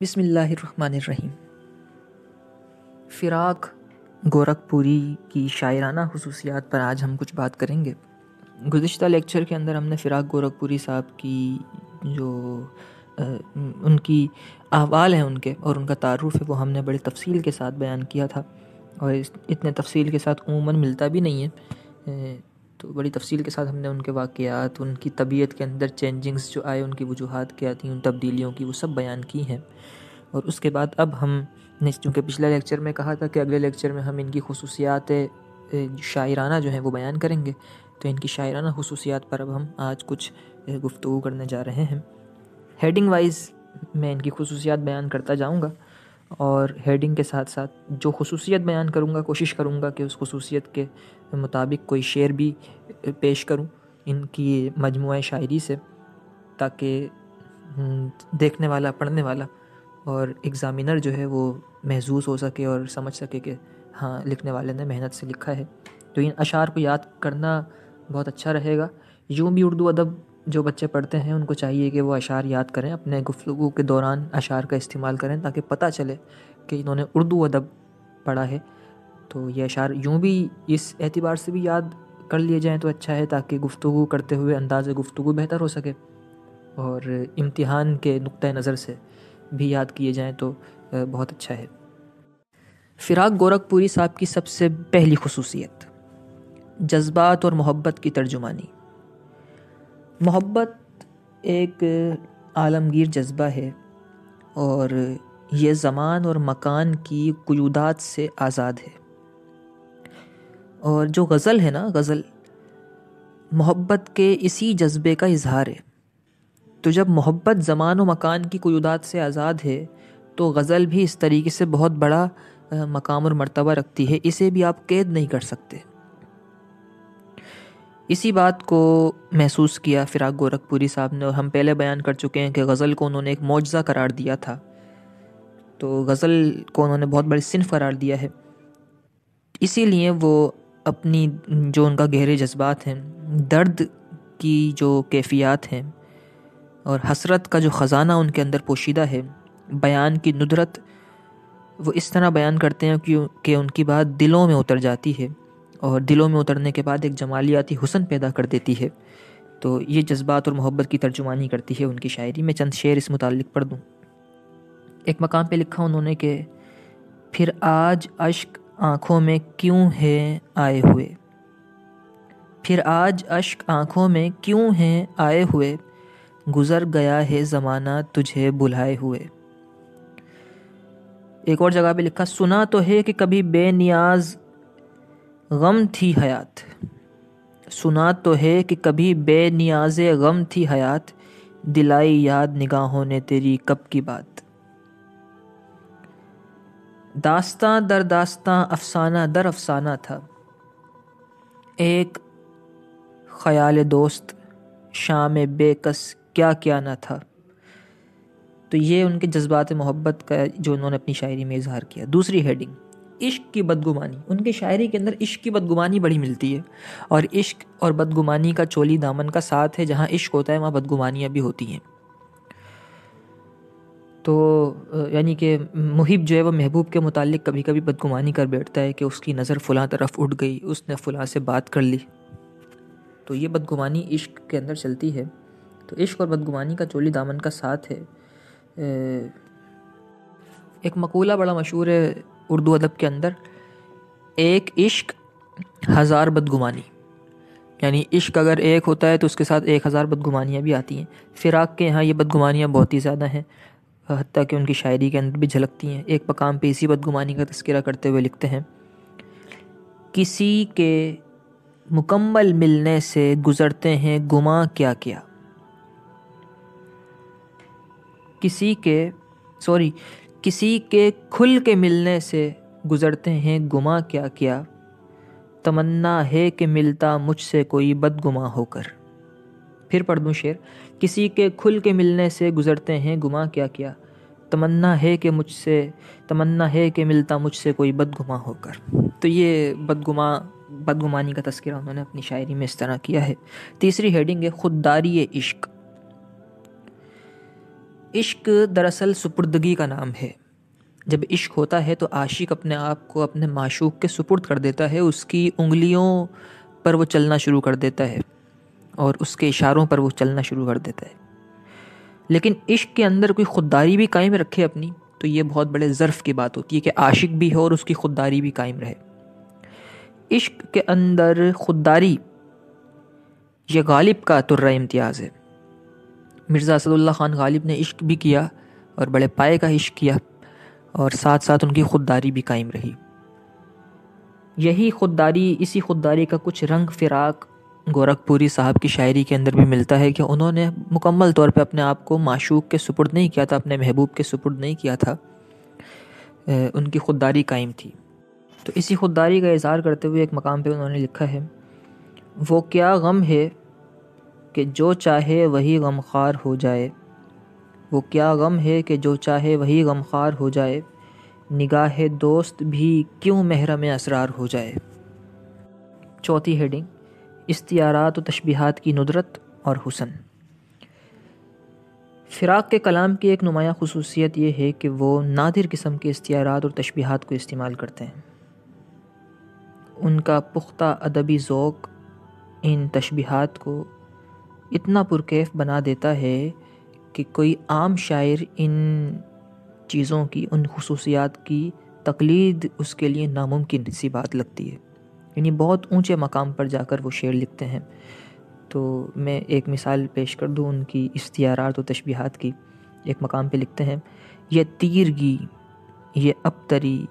بسم اللہ الرحمن الرحیم۔ فراق گورکھپوری کی شاعرانہ خصوصیات پر آج ہم کچھ بات کریں گے۔ گزشتہ لیکچر کے اندر ہم نے فراق گورکھپوری صاحب کی جو ان کی احوال ہیں ان کے اور ان کا تعارف ہے وہ ہم نے بڑی تفصیل کے ساتھ بیان کیا تھا، اور اتنے تفصیل کے ساتھ عموماً ملتا بھی نہیں ہے، تو بڑی تفصیل کے ساتھ ہم نے ان کے واقعات، ان کی طبیعت کے اندر چینجنگز جو آئے، ان کی وجوہات کیا تھیں، ان تبدیلیوں کی، وہ سب بیان کی ہیں۔ اور اس کے بعد اب ہم نے چونکہ پچھلے لیکچر میں کہا تھا کہ اگلے لیکچر میں ہم ان کی خصوصیات شاعرانہ جو ہیں وہ بیان کریں گے، تو ان کی شاعرانہ خصوصیات پر اب ہم آج کچھ گفتگو کرنے جا رہے ہیں۔ ہیڈنگ وائز میں ان کی خصوصیات بیان کرتا جاؤں گا، اور ہیڈنگ کے ساتھ ساتھ جو خصوصیت بیان کروں گا کوشش کروں گا کہ اس خصوصیت کے مطابق کوئی شعر بھی پیش کروں ان کی مجموعہ شاعری سے، تاکہ دیکھنے والا، پڑھنے والا اور ایگزامینر جو ہے وہ محظوظ ہو سکے اور سمجھ سکے کہ ہاں لکھنے والے نے محنت سے لکھا ہے۔ تو ان اشعار کو یاد کرنا بہت اچھا رہے گا۔ یوں بھی اردو ادب جو بچے پڑھتے ہیں ان کو چاہیے کہ وہ اشعار یاد کریں، اپنے گفتگو کے دوران اشعار کا استعمال کریں تاکہ پتہ چلے کہ انہوں نے اردو ادب پڑھا ہے۔ تو یہ اشعار یوں بھی اس اعتبار سے بھی یاد کر لیے جائیں تو اچھا ہے تاکہ گفتگو کرتے ہوئے انداز گفتگو بہتر ہو سکے، اور امتحان کے نقطہ نظر سے بھی یاد کیے جائیں تو بہت اچھا ہے۔ فراق گورکھپوری صاحب کی سب سے پہلی خصوصیت جذبات اور محبت کی ترجمانی۔ محبت ایک عالمگیر جذبہ ہے، اور یہ زمان اور مکان کی قیودات سے آزاد ہے۔ اور جو غزل ہے نا، غزل محبت کے اسی جذبے کا اظہار ہے۔ تو جب محبت زمان و مکان کی قیودات سے آزاد ہے تو غزل بھی اس طریقے سے بہت بڑا مقام اور مرتبہ رکھتی ہے، اسے بھی آپ قید نہیں کر سکتے۔ اسی بات کو محسوس کیا فراق گورکھپوری صاحب نے، اور ہم پہلے بیان کر چکے ہیں کہ غزل کو انہوں نے ایک معجزہ قرار دیا تھا، تو غزل کو انہوں نے بہت بڑی صنف قرار دیا ہے۔ اسی لیے وہ اپنی جو ان کا گہرے جذبات ہیں، درد کی جو کیفیات ہیں اور حسرت کا جو خزانہ ان کے اندر پوشیدہ ہے، بیان کی ندرت، وہ اس طرح بیان کرتے ہیں کہ ان کی بات دلوں میں اتر جاتی ہے، اور دلوں میں اترنے کے بعد ایک جمالیاتی حسن پیدا کر دیتی ہے۔ تو یہ جذبات اور محبت کی ترجمانی کرتی ہے ان کی شاعری۔ میں چند شعر اس متعلق پڑھ دوں۔ ایک مقام پہ لکھا انہوں نے کہ پھر آج اشک آنکھوں میں کیوں ہیں آئے ہوئے، پھر آج اشک آنکھوں میں کیوں ہیں آئے ہوئے، گزر گیا ہے زمانہ تجھے بلائے ہوئے۔ ایک اور جگہ پہ لکھا سنا تو ہے کہ کبھی بے نیاز غم تھی حیات، سنا تو ہے کہ کبھی بے نیاز غم تھی حیات، دلائی یاد نگاہوں نے تیری کب کی بات۔ داستاں در داستاں افسانہ در افسانہ تھا، ایک خیال دوست شام بے کس کیا کیا نہ تھا۔ تو یہ ان کے جذبات محبت کا جو انہوں نے اپنی شاعری میں اظہار کیا۔ دوسری ہیڈنگ عشق کی بدگمانی۔ ان کی شاعری کے اندر عشق کی بدگمانی بڑی ملتی ہے، اور عشق اور بدگمانی کا چولی دامن کا ساتھ ہے، جہاں عشق ہوتا ہے وہاں بدگمانیاں بھی ہوتی ہیں۔ تو یعنی کہ محب جو ہے وہ محبوب کے متعلق کبھی کبھی بدگمانی کر بیٹھتا ہے کہ اس کی نظر فلاں طرف اٹھ گئی، اس نے فلاں سے بات کر لی، تو یہ بدگمانی عشق کے اندر چلتی ہے۔ تو عشق اور بدگمانی کا چولی دامن کا ساتھ ہے۔ ایک مقولہ بڑا مشہور ہے اردو ادب کے اندر، ایک عشق ہزار بدگمانی، یعنی عشق اگر ایک ہوتا ہے تو اس کے ساتھ 1000 بدگمانیاں بھی آتی ہیں۔ فراق کے یہاں یہ بدگمانیاں بہت ہی زیادہ ہیں، حتیٰ کہ ان کی شاعری کے اندر بھی جھلکتی ہیں۔ ایک مقام پہ اسی بدگمانی کا تذکرہ کرتے ہوئے لکھتے ہیں کسی کے مکمل ملنے سے گزرتے ہیں گماں کیا کیا، کسی کے کھل کے ملنے سے گزرتے ہیں گماں کیا کیا، تمنا ہے کہ ملتا مجھ سے کوئی بدگماں ہو کر۔ پھر پڑھ دوں شعر، کسی کے کھل کے ملنے سے گزرتے ہیں گماں کیا کیا، تمنا ہے کہ ملتا مجھ سے کوئی بدگماں ہو کر۔ تو یہ بدگمانی کا تذکرہ انہوں نے اپنی شاعری میں اس طرح کیا ہے۔ تیسری ہیڈنگ ہے خودداری عشق۔ عشق دراصل سپردگی کا نام ہے۔ جب عشق ہوتا ہے تو عاشق اپنے آپ کو اپنے معشوق کے سپرد کر دیتا ہے، اس کی انگلیوں پر وہ چلنا شروع کر دیتا ہے اور اس کے اشاروں پر وہ چلنا شروع کر دیتا ہے۔ لیکن عشق کے اندر کوئی خودداری بھی قائم رکھے اپنی، تو یہ بہت بڑے ظرف کی بات ہوتی ہے کہ عاشق بھی ہو اور اس کی خودداری بھی قائم رہے۔ عشق کے اندر خودداری یہ غالب کا طرہ امتیاز ہے۔ مرزا اسد اللہ خان غالب نے عشق بھی کیا اور بڑے پائے کا عشق کیا، اور ساتھ ساتھ ان کی خودداری بھی قائم رہی۔ اسی خودداری کا کچھ رنگ فراق گورکھپوری صاحب کی شاعری کے اندر بھی ملتا ہے کہ انہوں نے مکمل طور پہ اپنے آپ کو معشوق کے سپرد نہیں کیا تھا، اپنے محبوب کے سپرد نہیں کیا تھا، ان کی خودداری قائم تھی۔ تو اسی خودداری کا اظہار کرتے ہوئے ایک مقام پہ انہوں نے لکھا ہے، وہ کیا غم ہے کہ جو چاہے وہی غمخوار ہو جائے، وہ کیا غم ہے کہ جو چاہے وہی غمخوار ہو جائے، نگاہ دوست بھی کیوں محرم اسرار ہو جائے۔ چوتھی ہیڈنگ، استعارات و تشبیہات کی ندرت اور حسن۔ فراق کے کلام کی ایک نمایاں خصوصیت یہ ہے کہ وہ نادر قسم کے استعارات اور تشبیہات کو استعمال کرتے ہیں۔ ان کا پختہ ادبی ذوق ان تشبیہات کو اتنا پرکیف بنا دیتا ہے کہ کوئی عام شاعر ان چیزوں کی، ان خصوصیات کی تقلید اس کے لیے ناممکن سی بات لگتی ہے، یعنی بہت اونچے مقام پر جا کر وہ شعر لکھتے ہیں۔ تو میں ایک مثال پیش کر دوں ان کی استعارات و تشبیہات کی۔ ایک مقام پہ لکھتے ہیں، یہ تیرگی، یہ ابتری،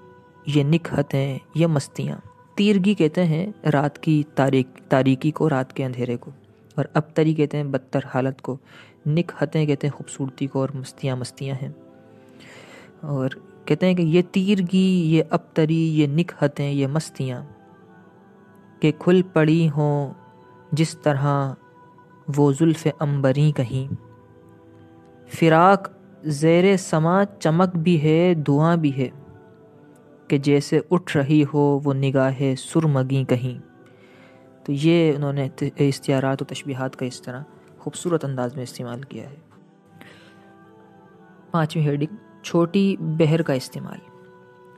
یہ نکہتیں، یہ مستیاں۔ تیرگی کہتے ہیں رات کی تاریکی کو، رات کے اندھیرے کو، اور ابتری کہتے ہیں بدتر حالت کو، نکہتیں کہتے ہیں خوبصورتی کو، اور مستیاں مستیاں ہیں۔ اور کہتے ہیں کہ یہ تیرگی، یہ ابتری، یہ نکہتیں، یہ مستیاں کہ کھل پڑی ہوں جس طرح وہ زلف عنبریں کہیں، فراق زیر سما چمک بھی ہے دھواں بھی ہے کہ جیسے اٹھ رہی ہو وہ نگاہ سرمگیں کہیں۔ تو یہ انہوں نے استعارات و تشبیہات کا اس طرح خوبصورت انداز میں استعمال کیا ہے۔ پانچویں ہیڈنگ، چھوٹی بحر کا استعمال۔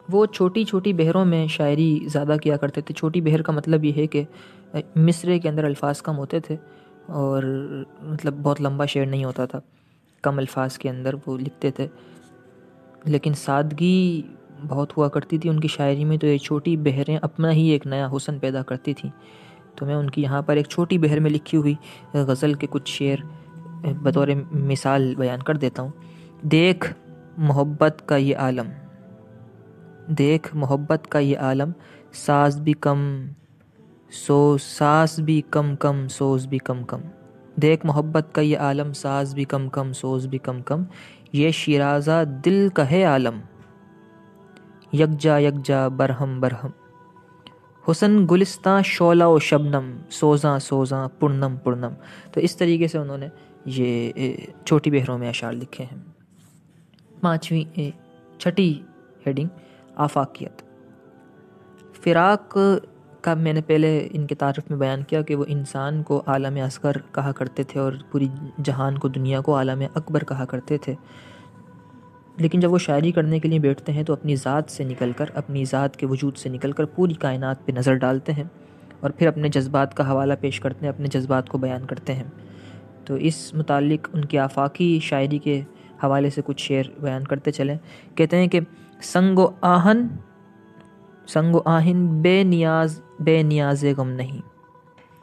وہ چھوٹی چھوٹی بحروں میں شاعری زیادہ کیا کرتے تھے۔ چھوٹی بحر کا مطلب یہ ہے کہ مصرعے کے اندر الفاظ کم ہوتے تھے اور مطلب بہت لمبا شعر نہیں ہوتا تھا، کم الفاظ کے اندر وہ لکھتے تھے، لیکن سادگی بہت ہوا کرتی تھی ان کی شاعری میں۔ تو یہ چھوٹی بحریں اپنا ہی ایک نیا حسن پیدا کرتی تھیں۔ تو میں ان کی یہاں پر ایک چھوٹی بحر میں لکھی ہوئی غزل کے کچھ شعر بطور مثال بیان کر دیتا ہوں۔ دیکھ محبت کا یہ عالم، دیکھ محبت کا یہ عالم، ساز بھی کم ساز بھی کم کم سوز بھی کم کم۔ دیکھ محبت کا یہ عالم، ساز بھی کم کم سوز بھی کم کم، یہ شیرازہ دل کا ہے عالم، یکجا یکجا برہم برہم، حسن گلستاں شعلہ و شبنم، سوزاں سوزاں پرنم پرنم۔ تو اس طریقے سے انہوں نے یہ چھوٹی بحروں میں اشعار لکھے ہیں۔ چھٹی ہیڈنگ، آفاقیت۔ فراق کا میں نے پہلے ان کے تعارف میں بیان کیا کہ وہ انسان کو عالم اصغر کہا کرتے تھے اور پوری جہان کو، دنیا کو عالم اکبر کہا کرتے تھے۔ لیکن جب وہ شاعری کرنے کے لیے بیٹھتے ہیں تو اپنی ذات سے نکل کر، اپنی ذات کے وجود سے نکل کر پوری کائنات پہ نظر ڈالتے ہیں اور پھر اپنے جذبات کا حوالہ پیش کرتے ہیں، اپنے جذبات کو بیان کرتے ہیں۔ تو اس متعلق ان کی آفاقی شاعری کے حوالے سے کچھ شعر بیان کرتے چلیں۔ کہتے ہیں کہ سنگ و آہن بے نیاز غم نہیں،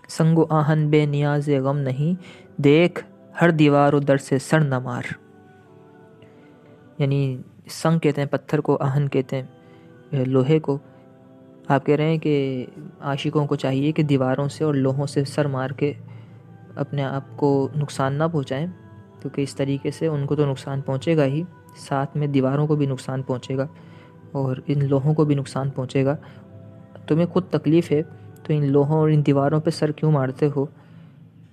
سنگ و آہن بے نیاز غم نہیں، دیکھ ہر دیوار و در سے سر نہ مار۔ یعنی سنگ کہتے ہیں پتھر کو، آہن کہتے ہیں لوہے کو۔ آپ کہہ رہے ہیں کہ عاشقوں کو چاہیے کہ دیواروں سے اور لوہوں سے سر مار کے اپنے آپ کو نقصان نہ پہنچائیں، کیونکہ اس طریقے سے ان کو تو نقصان پہنچے گا ہی، ساتھ میں دیواروں کو بھی نقصان پہنچے گا اور ان لوہوں کو بھی نقصان پہنچے گا۔ تمہیں خود تکلیف ہے تو ان لوہوں اور ان دیواروں پہ سر کیوں مارتے ہو،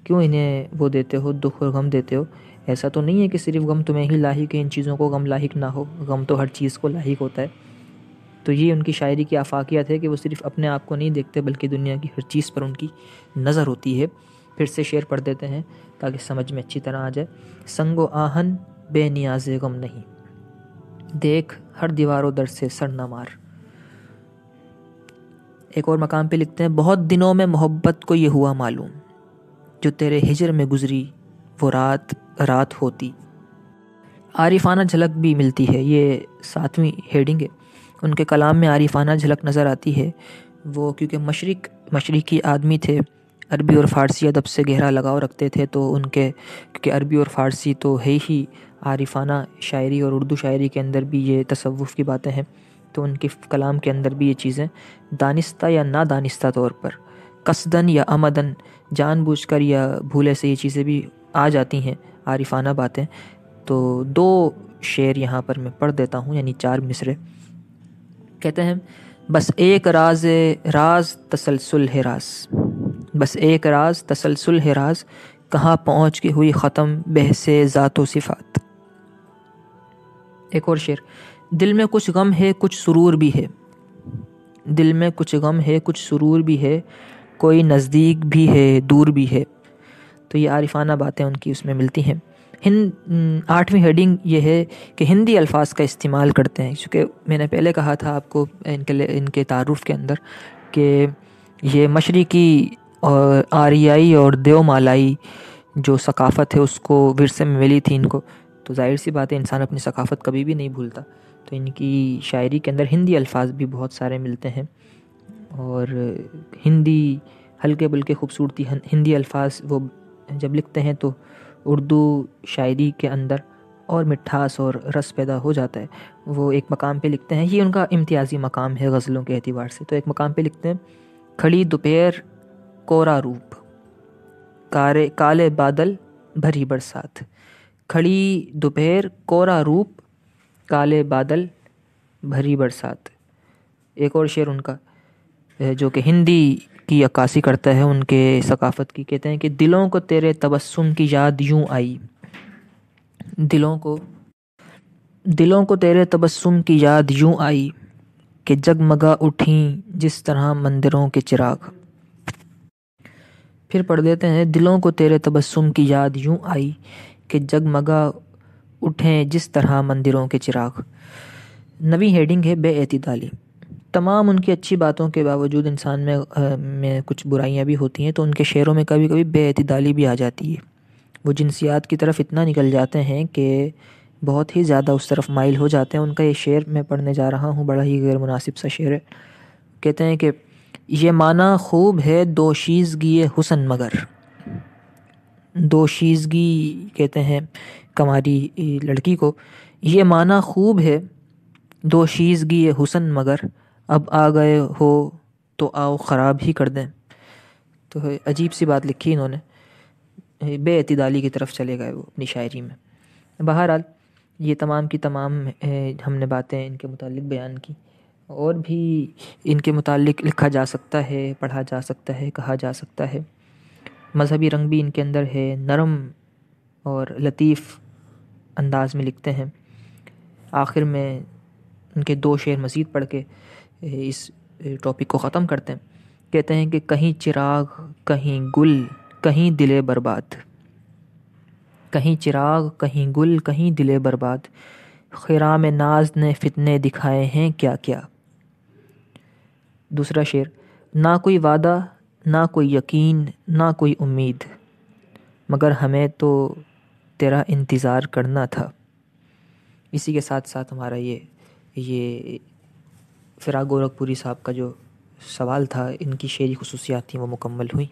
کیوں انہیں وہ دیتے ہو، دکھ اور غم دیتے ہو؟ ایسا تو نہیں ہے کہ صرف غم تمہیں ہی لاحق ہے، ان چیزوں کو غم لاحق نہ ہو، غم تو ہر چیز کو لاحق ہوتا ہے۔ تو یہ ان کی شاعری کی آفاقیت ہے کہ وہ صرف اپنے آپ کو نہیں دیکھتے بلکہ دنیا کی ہر چیز پر ان کی نظر ہوتی ہے۔ پھر سے شعر پڑھ دیتے ہیں تاکہ سمجھ میں اچھی طرح آ جائے۔ سنگ و آہن بے نیاز غم نہیں، دیکھ ہر دیوار و در سے سر نہ مار۔ ایک اور مقام پہ لکھتے ہیں بہت دنوں میں محبت کو یہ ہوا معلوم، جو تیرے ہجر میں گزری وہ رات رات ہوتی۔ عارفانہ جھلک بھی ملتی ہے، یہ 7ویں ہیڈنگ ہے۔ ان کے کلام میں عارفانہ جھلک نظر آتی ہے، وہ کیونکہ مشرقی آدمی تھے، عربی اور فارسی ادب سے گہرا لگاؤ رکھتے تھے، تو ان کے کیونکہ عربی اور فارسی تو ہے ہی عارفانہ شاعری، اور اردو شاعری کے اندر بھی یہ تصوف کی باتیں ہیں، تو ان کے کلام کے اندر بھی یہ چیزیں دانستہ یا نادانستہ طور پر، قصدن یا عمدن، جان بوجھ کر یا بھولے سے، یہ چیزیں بھی آ جاتی ہیں عارفانہ باتیں۔ تو 2 شعر یہاں پر میں پڑھ دیتا ہوں، یعنی 4 مصرے۔ کہتے ہیں بس ایک راز تسلسل ہے راز، بس ایک راز تسلسل ہے راز، کہاں پہنچ کے ہوئی ختم بحث ذات و صفات۔ ایک اور شعر، دل میں کچھ غم ہے کچھ سرور بھی ہے، دل میں کچھ غم ہے کچھ سرور بھی ہے، کوئی نزدیک بھی ہے دور بھی ہے۔ تو یہ عارفانہ باتیں ان کی اس میں ملتی ہیں۔ 8ویں ہیڈنگ یہ ہے کہ ہندی الفاظ کا استعمال کرتے ہیں، چونکہ میں نے پہلے کہا تھا آپ کو ان کے تعارف کے اندر کہ یہ مشرقی اور آریائی اور دیو مالائی جو ثقافت ہے اس کو ورثے میں ملی تھی ان کو، تو ظاہر سی بات ہے انسان اپنی ثقافت کبھی بھی نہیں بھولتا، تو ان کی شاعری کے اندر ہندی الفاظ بھی بہت سارے ملتے ہیں، اور ہندی ہلکے بلکے خوبصورتی ہندی الفاظ وہ جب لکھتے ہیں تو اردو شاعری کے اندر اور مٹھاس اور رس پیدا ہو جاتا ہے۔ وہ ایک مقام پہ لکھتے ہیں، یہ ان کا امتیازی مقام ہے غزلوں کے اعتبار سے، تو ایک مقام پہ لکھتے ہیں کھڑی دوپہر کورا روپ، کالے بادل بھری برسات، کھڑی دوپہر کورا روپ، کالے بادل بھری برسات۔ ایک اور شعر ان کا جو کہ ہندی کی عکاسی کرتا ہے ان کے ثقافت کی، کہتے ہیں کہ دلوں کو تیرے تبسم کی یاد یوں آئی، دلوں کو تیرے تبسم کی یاد یوں آئی، کہ جگمگا اٹھیں جس طرح مندروں کے چراغ۔ پھر پڑھ دیتے ہیں دلوں کو تیرے تبسم کی یاد یوں آئی، کہ جگمگا اٹھیں جس طرح مندروں کے چراغ۔ 9ویں ہیڈنگ ہے بے اعتدالی۔ تمام ان کی اچھی باتوں کے باوجود انسان میں کچھ برائیاں بھی ہوتی ہیں، تو ان کے شعروں میں کبھی کبھی بے اعتدالی بھی آ جاتی ہے۔ وہ جنسیات کی طرف اتنا نکل جاتے ہیں کہ بہت ہی زیادہ اس طرف مائل ہو جاتے ہیں۔ ان کا یہ شعر میں پڑھنے جا رہا ہوں، بڑا ہی غیر مناسب سا شعر ہے۔ کہتے ہیں کہ یہ معنی خوب ہے دوشیزگی حسن مگر، دوشیزگی کہتے ہیں کماری لڑکی کو، یہ معنی خوب ہے دوشیزگی حسن مگر، اب آ گئے ہو تو آؤ خراب ہی کر دیں۔ تو عجیب سی بات لکھی انہوں نے، بے اعتدالی کی طرف چلے گئے وہ اپنی شاعری میں۔ بہرحال یہ تمام کی تمام ہم نے باتیں ان کے متعلق بیان کی، اور بھی ان کے متعلق لکھا جا سکتا ہے، پڑھا جا سکتا ہے، کہا جا سکتا ہے۔ مذہبی رنگ بھی ان کے اندر ہے، نرم اور لطیف انداز میں لکھتے ہیں۔ آخر میں ان کے 2 شعر مزید پڑھ کے اس ٹاپک کو ختم کرتے ہیں۔ کہتے ہیں کہ کہیں چراغ کہیں گل کہیں دل برباد، کہیں چراغ کہیں گل کہیں دل برباد، خرام ناز نے فتنے دکھائے ہیں کیا کیا۔ دوسرا شعر، نہ کوئی وعدہ نہ کوئی یقین نہ کوئی امید، مگر ہمیں تو تیرا انتظار کرنا تھا۔ اسی کے ساتھ ساتھ ہمارا یہ فراق گورکھپوری صاحب کا جو سوال تھا، ان کی شعری خصوصیات تھیں، وہ مکمل ہوئی۔